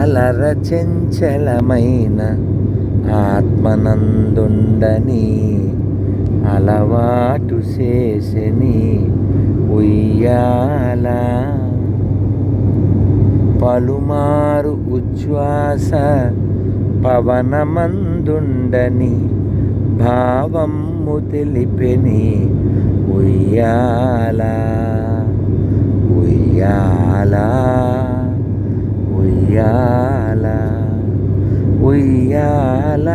అలర చెంచలమైన ఆత్మనందుండని అలవాటు చేసెని ఉయ్యాల పలుమారు ఉచ్ఛ్వాస పవనమందుండని భావము తెలిపెని ఉయ్యాల ఉయ్యాల ఉయ్యాల ఉయ్యాల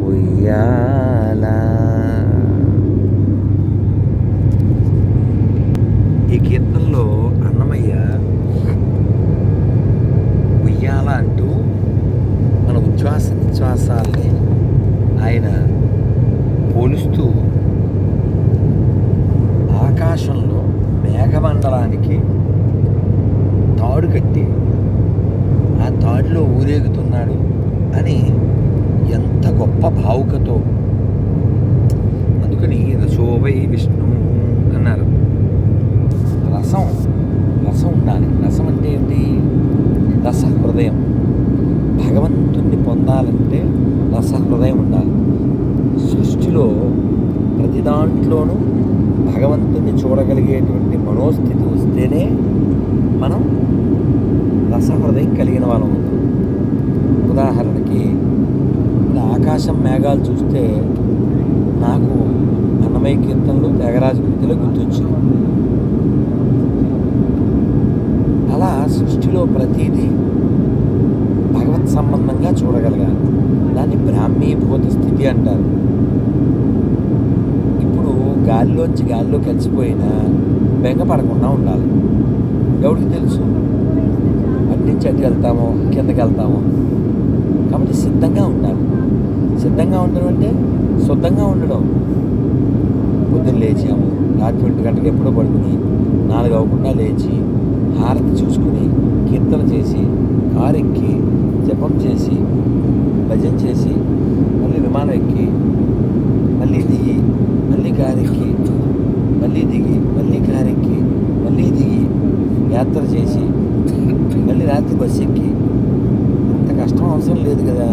ఉయ్యాల. ఈ కీర్తనలో అన్నమయ్య ఉయ్యాల అంటూ మన ఉచ్ఛ్వాస నిశ్వాసాలని ఆయన పోలుస్తూ ఆకాశంలో మేఘమండలానికి తాడు కట్టి ఆ తాడులో ఊరేగుతున్నాడు అని ఎంత గొప్ప భావుకతో, అందుకని రసోవై విష్ణు అన్నారు. రసం ఉండాలి. రసం అంటే ఏంటి? రస హృదయం. భగవంతుణ్ణి పొందాలంటే రస హృదయం ఉండాలి. సృష్టిలో ప్రతి దాంట్లోనూ భగవంతుణ్ణి చూడగలిగేటువంటి మనోస్థితి వస్తేనే మనం రసహృదయం కలిగిన వాళ్ళం అవుతాం. ఉదాహరణకి ఆకాశం మేఘాలు చూస్తే నాకు అన్నమయ్య కీర్తనలు త్యాగరాజ కృతిలో గుర్తొచ్చింది. అలా సృష్టిలో ప్రతిదీ భగవత్ సంబంధంగా చూడగలగాలి. దాన్ని బ్రాహ్మీభూత స్థితి అంటారు. ఇప్పుడు గాలిలోంచి గాలిలో కలిసిపోయినా బెంగపడకుండా ఉండాలి. ఎవరికి తెలుసు అటు నుంచి అటు వెళ్తామో కిందకి వెళ్తామో. కాబట్టి సిద్ధంగా ఉండాలి. సిద్ధంగా ఉండడం అంటే శుద్ధంగా ఉండడం. పొద్దున్న లేచాము, రాత్రి 1 గంటలకు ఎప్పుడో పడుకుని 4 అవ్వకుండా లేచి హారతి చూసుకుని కీర్తన చేసి కారు ఎక్కి జపం చేసి భజన చేసి మళ్ళీ విమానం ఎక్కి మళ్ళీ దిగి మళ్ళీ కారు ఎక్కి మళ్ళీ దిగి మళ్ళీ కారు ఎక్కి మళ్ళీ దిగి యాత్ర చేసి మళ్ళీ రాత్రి బస్సు ఎక్కి అంత కష్టం అవసరం లేదు కదా.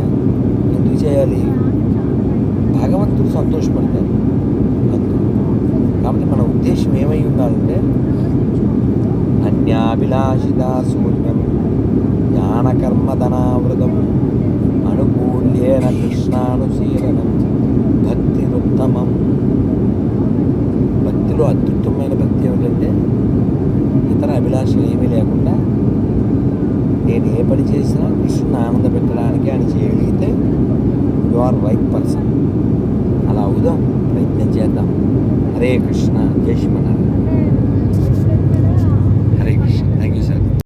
ఎందుకు చేయాలి? భగవంతుడు సంతోషపడతాడు అందుకు. కాబట్టి మన ఉద్దేశం ఏమై ఉండాలంటే అన్యాభిలాషితా శూన్యం జ్ఞానకర్మధనావృతం అనుకూల్యేన కృష్ణానుశీలనం భక్తిరుత్తమం. భక్తిలో అత్యుత్తమైన భక్తి ఏమిటంటే ఇతర అభిలాషలు ఏమీ లేకుండా నేను ఏ పని చేసినా కృష్ణుని ఆనంద పెట్టడానికి అని చేయగలిగితే యు ఆర్ రైట్ పర్సన్. అలా అవుదాం, ప్రయత్నం చేద్దాం. హరే కృష్ణ, జై శ్రీమన్నారాయణ.